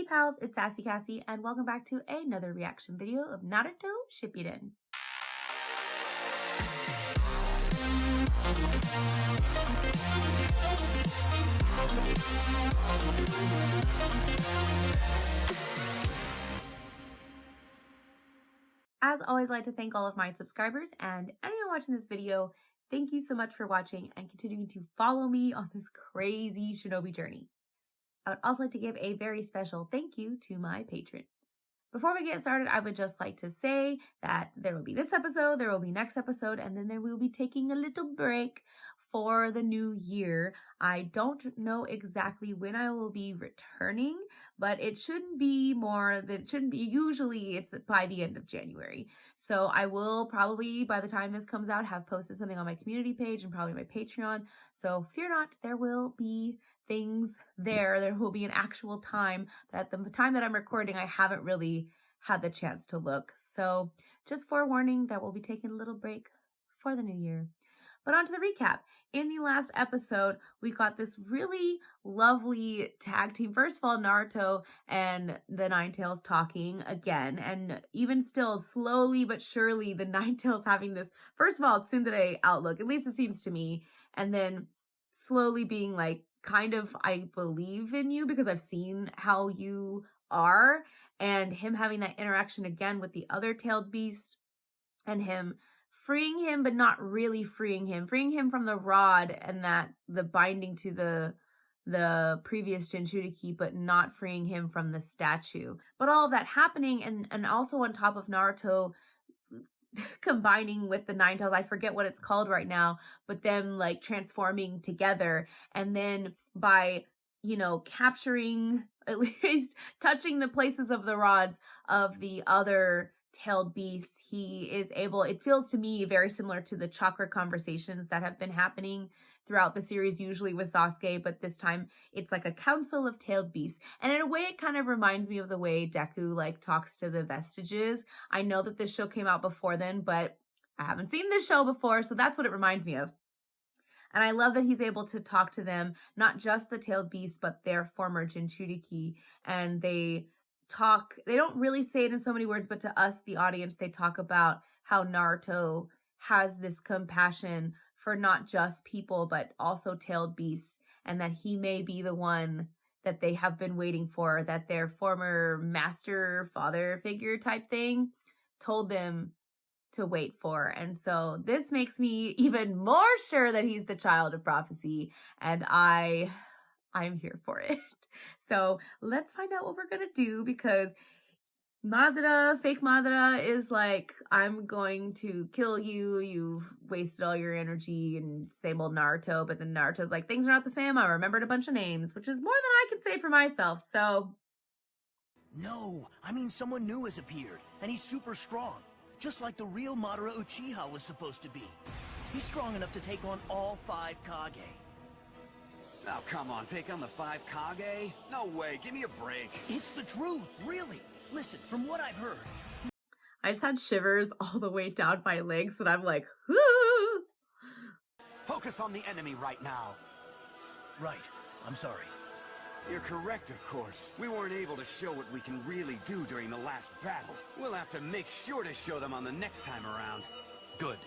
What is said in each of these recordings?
pals, it's Sassy Cassie, and welcome back to another reaction video of Naruto Shippuden. As always, I'd like to thank all of my subscribers and anyone watching this video. Thank you so much for watching and continuing to follow me on this crazy shinobi journey. I would also like to give a very special thank you to my patrons. Before we get started, I would just like to say that there will be this episode, there will be next episode, and then we will be taking a little break for the new year. I don't know exactly when I will be returning, but it shouldn't be usually it's by the end of January. So I will probably, by the time this comes out, have posted something on my community page and probably my Patreon. So fear not, there will be things there. There will be an actual time, but at the time that I'm recording, I haven't really had the chance to look. So just forewarning that we'll be taking a little break for the new year. But on to the recap. In the last episode, we got this really lovely tag team. First of all, Naruto and the Ninetales talking again. And even still, slowly but surely, the Ninetales having this, first of all, tsundere outlook. At least it seems to me. And then slowly being like, kind of, I believe in you because I've seen how you are. And him having that interaction again with the other tailed beast. And him freeing him, but not really freeing him from the rod and that the binding to the previous Jinchuriki, but not freeing him from the statue. But all of that happening, and also on top of Naruto combining with the Ninetales, I forget what it's called right now, but them like transforming together, and then by capturing, at least touching the places of the rods of the other tailed beast, he is able, it feels to me very similar to the chakra conversations that have been happening throughout the series, usually with Sasuke, but this time it's like a council of tailed beasts. And in a way, it kind of reminds me of the way Deku like talks to the vestiges. I know that this show came out before then, but I haven't seen this show before, so that's what it reminds me of. And I love that he's able to talk to them, not just the tailed beasts, but their former Jinchuriki, and they don't really say it in so many words, but to us, the audience, they talk about how Naruto has this compassion for not just people, but also tailed beasts, and that he may be the one that they have been waiting for, that their former master, father figure type thing told them to wait for. And so this makes me even more sure that he's the child of prophecy, and I'm here for it. So let's find out what we're gonna do, because Madara, fake Madara, is like, I'm going to kill you. You've wasted all your energy, and same old Naruto. But then Naruto's like, things are not the same. I remembered a bunch of names, which is more than I can say for myself. So. No, I mean someone new has appeared, and he's super strong. Just like the real Madara Uchiha was supposed to be. He's strong enough to take on all 5 Kage. Now, come on, take on the 5 Kage? No way, give me a break. It's the truth, really. Listen, from what I've heard... I just had shivers all the way down my legs, and I'm like, whoo! Focus on the enemy right now. Right, I'm sorry. You're correct, of course. We weren't able to show what we can really do during the last battle. We'll have to make sure to show them on the next time around. Good.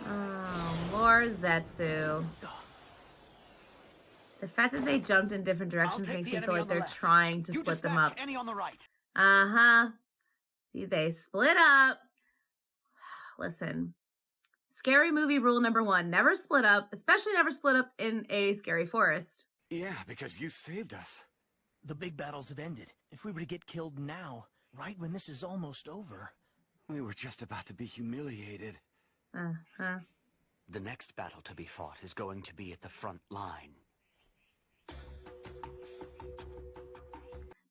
Oh, more Zetsu. The fact that they jumped in different directions makes me feel like they're trying to split them up. Any on the right. Uh-huh. See, they split up. Listen. Scary movie rule number 1, never split up, especially never split up in a scary forest. Yeah, because you saved us. The big battles have ended. If we were to get killed now, right when this is almost over... We were just about to be humiliated. Uh-huh. The next battle to be fought is going to be at the front line.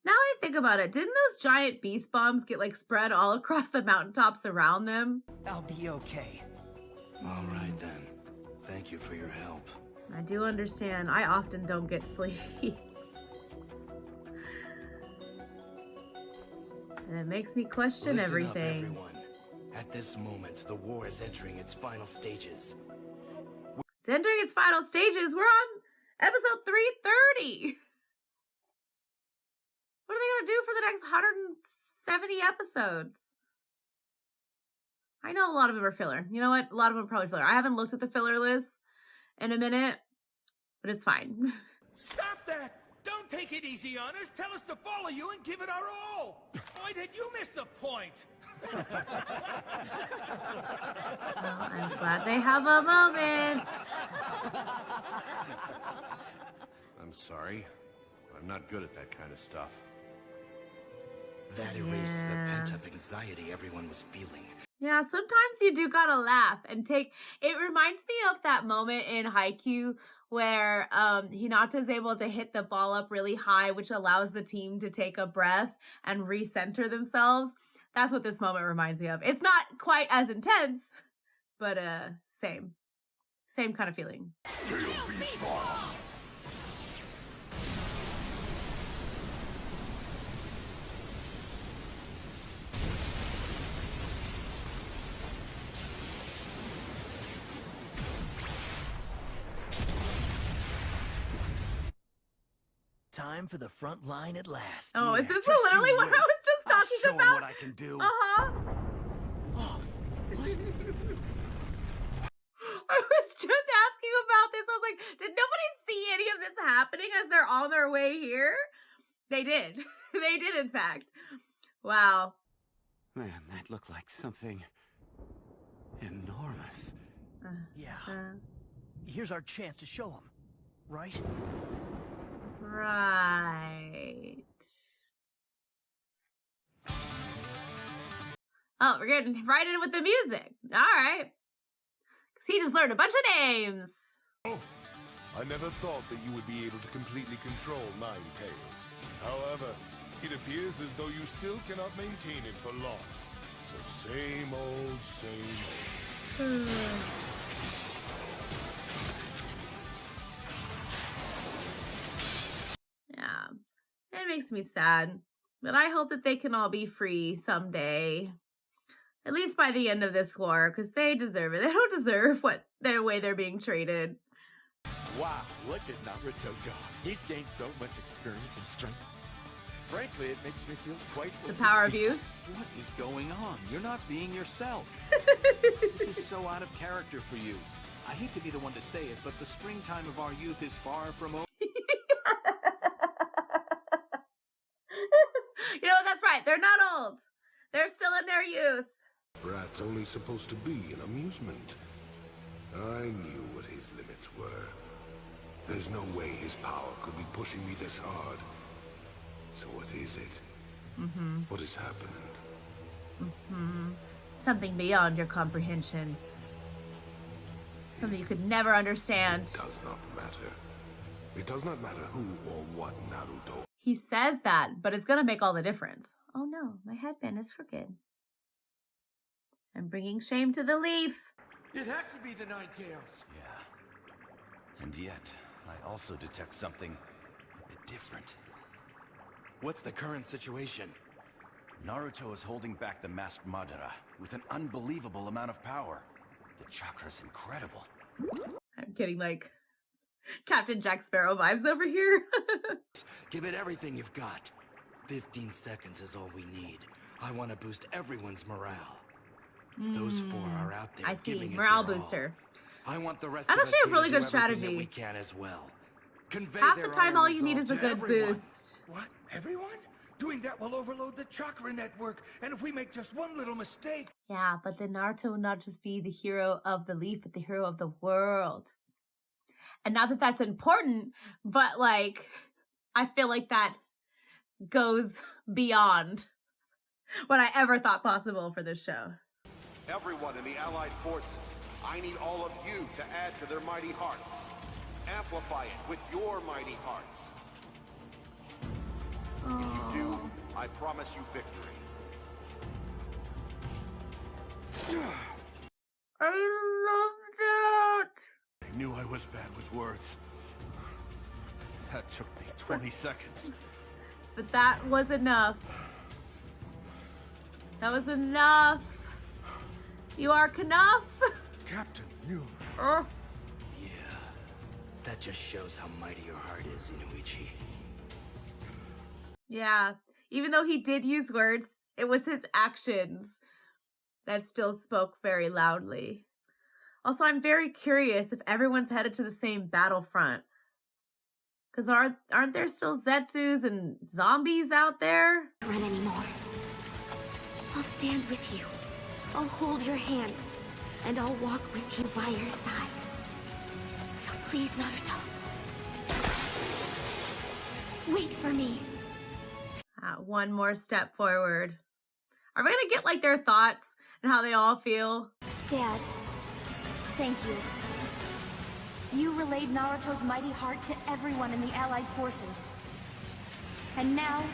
Now I think about it, didn't those giant beast bombs get like spread all across the mountaintops around them? I'll be okay. All right then. Thank you for your help. I do understand. I often don't get sleep. And it makes me question everything. Listen up, everyone. At this moment, the war is entering its final stages. It's entering its final stages. We're on episode 330. 70 episodes. I know a lot of them are filler. You know what? A lot of them are probably filler. I haven't looked at the filler list in a minute, but it's fine. Stop that! Don't take it easy on us. Tell us to follow you and give it our all. Why did you miss the point? Well, I'm glad they have a moment. I'm sorry. I'm not good at that kind of stuff. That erased the Yeah. pent-up anxiety everyone was feeling. Yeah, sometimes you do gotta laugh and take. It reminds me of that moment in Haikyuu where Hinata's able to hit the ball up really high, which allows the team to take a breath and recenter themselves. That's what this moment reminds me of. It's not quite as intense, but same kind of feeling. Time for the front line at last. Oh, is Yeah, this just literally you what I wait. was just I'll talking show 'em about? what I can do. Uh-huh. Oh, I was just asking about this. I was like, did nobody see any of this happening as they're on their way here? They did. They did, in fact. Wow. man, that looked like something enormous. Yeah. Uh, Here's our chance to show them, right? right. Oh, we're getting right in with the music. All right. Because he just learned a bunch of names. I never thought that you would be able to completely control Nine Tails. However, it appears as though you still cannot maintain it for long. So same old, same old. Yeah. It makes me sad. But I hope that they can all be free someday. At least by the end of this war, because they deserve it. They don't deserve the way they're being treated. Wow, look at Naruto go. He's gained so much experience and strength. Frankly, it makes me feel quite... The power of youth. What is going on? You're not being yourself. This is so out of character for you. I hate to be the one to say it, but the springtime of our youth is far from over. You know, that's right. They're not old. They're still in their youth. Brat's only supposed to be an amusement. I knew what his limits were. There's no way his power could be pushing me this hard. So what is it? What has happened? Something beyond your comprehension. Something you could never understand. It does not matter. It does not matter who or what Naruto. He says that, but it's going to make all the difference. Oh no, my headband is crooked. I'm bringing shame to the leaf. It has to be the Nine Tails. Yeah. And yet, I also detect something a bit different. What's the current situation? Naruto is holding back the masked Madara with an unbelievable amount of power. The chakra's incredible. I'm getting like Captain Jack Sparrow vibes over here. Give it everything you've got. 15 seconds is all we need. I want to boost everyone's morale. Those four are out there I see. giving it Morale their all. booster. I want the rest That's of us actually a here really to do good everything strategy. that we can as well. Convey Half the their time, iron all you need is resolve a to good everyone. boost. What? Everyone? Doing that will overload the chakra network, and if we make just one little mistake... Yeah, but then Naruto will not just be the hero of the leaf, but the hero of the world. And not that that's important, but like, I feel like that goes beyond what I ever thought possible for this show. Everyone in the Allied forces, I need all of you to add to their mighty hearts. Amplify it with your mighty hearts. If you do, I promise you victory. I love that. I knew I was bad with words. That took me 20 seconds. But that was enough. That was enough. You are enough. Captain, you... Oh. Yeah, that just shows how mighty your heart is, Inuichi. Yeah, even though he did use words, It was his actions that still spoke very loudly. Also, I'm very curious if everyone's headed to the same battlefront. Because aren't there still Zetsus and zombies out there? Run anymore. I'll stand with you. I'll hold your hand. And I'll walk with you by your side. So please, Naruto. Wait for me. One more step forward. Are we gonna get like their thoughts and how they all feel? Dad, thank you. You relayed Naruto's mighty heart to everyone in the Allied forces. And now,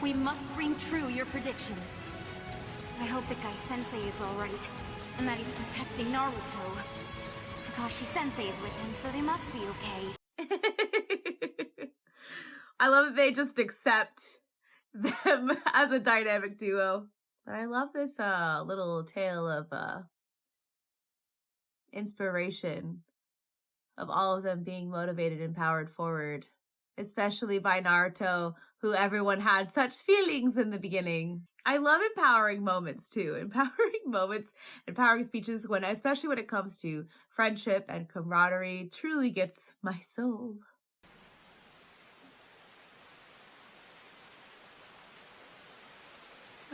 we must ring true your prediction. I hope that Guy-sensei is alright, and that he's protecting Naruto. Kakashi-sensei is with him, so they must be okay. I love that they just accept them as a dynamic duo. But I love this little tale of inspiration of all of them being motivated and powered forward, especially by Naruto, who everyone had such feelings in the beginning. I love empowering moments too. Empowering speeches, especially when it comes to friendship and camaraderie, truly gets my soul.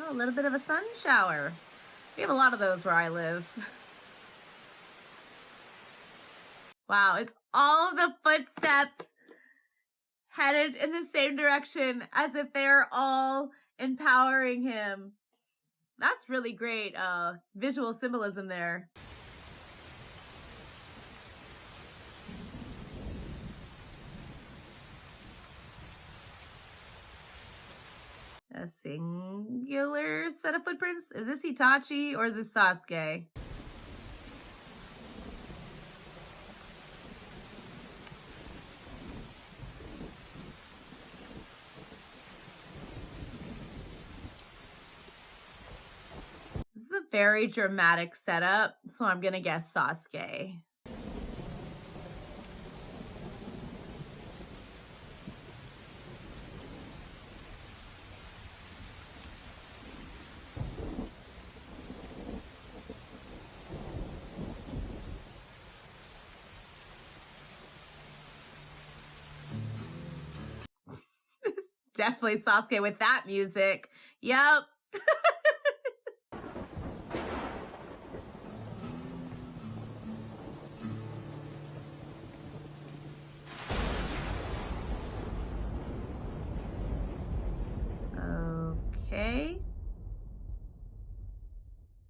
Oh, a little bit of a sun shower. We have a lot of those where I live. Wow, it's all of the footsteps headed in the same direction as if they're all empowering him. That's really great visual symbolism there. A singular set of footprints? Is this Itachi or is this Sasuke? This is a very dramatic setup, so I'm gonna guess Sasuke. Definitely Sasuke with that music. Yep. Okay.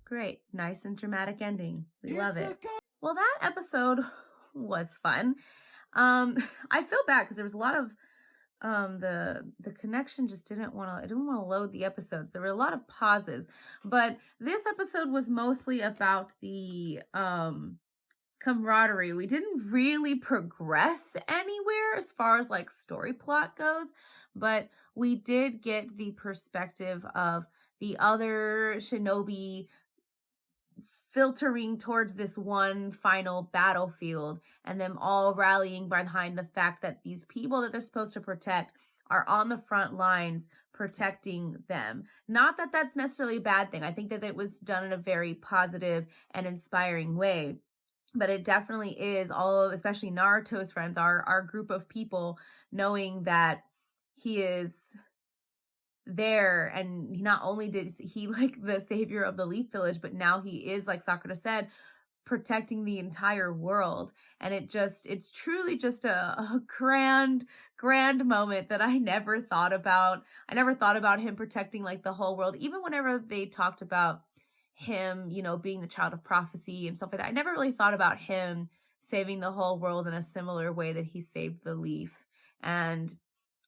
Great. Nice and dramatic ending. We love it. Well, that episode was fun. I feel bad because there was a lot of the connection just didn't want to load the episodes. There were a lot of pauses, but this episode was mostly about the camaraderie. We didn't really progress anywhere as far as like story plot goes, but we did get the perspective of the other shinobi filtering towards this one final battlefield and them all rallying behind the fact that these people that they're supposed to protect are on the front lines protecting them. Not that that's necessarily a bad thing. I think that it was done in a very positive and inspiring way. But it definitely is especially Naruto's friends, our group of people, knowing that he is there, and not only did he like the savior of the Leaf Village, but now he is, like Sakura said, protecting the entire world. And it's truly just a grand moment that I never thought about. I never thought about him protecting like the whole world. Even whenever they talked about him, being the child of prophecy and stuff like that, I never really thought about him saving the whole world in a similar way that he saved the leaf. And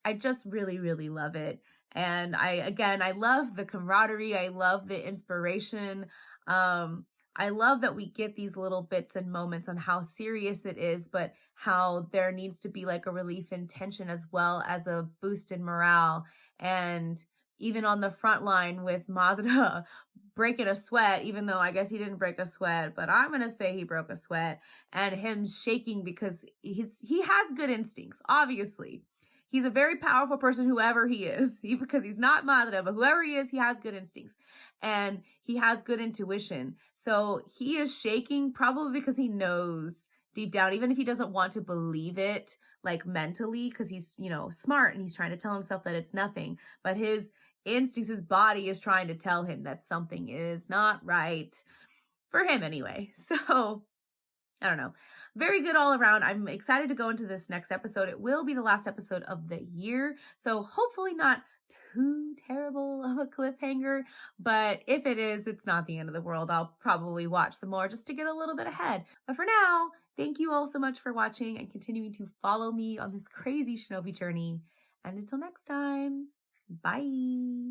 I just really, really love it. And I love the camaraderie. I love the inspiration. I love that we get these little bits and moments on how serious it is, but how there needs to be like a relief in tension as well as a boost in morale. And even on the front line with Madara breaking a sweat, even though I guess he didn't break a sweat, but I'm going to say he broke a sweat, and him shaking because he has good instincts. Obviously, He's a very powerful person, whoever he is, because he's not Madara, but whoever he is, he has good instincts and he has good intuition. So he is shaking probably because he knows deep down, even if he doesn't want to believe it, like mentally, because he's, you know, smart and he's trying to tell himself that it's nothing, but his instincts, his body is trying to tell him that something is not right for him anyway. So I don't know. Very good all around. I'm excited to go into this next episode. It will be the last episode of the year. So hopefully not too terrible of a cliffhanger. But if it is, it's not the end of the world. I'll probably watch some more just to get a little bit ahead. But for now, thank you all so much for watching and continuing to follow me on this crazy shinobi journey. And until next time, bye.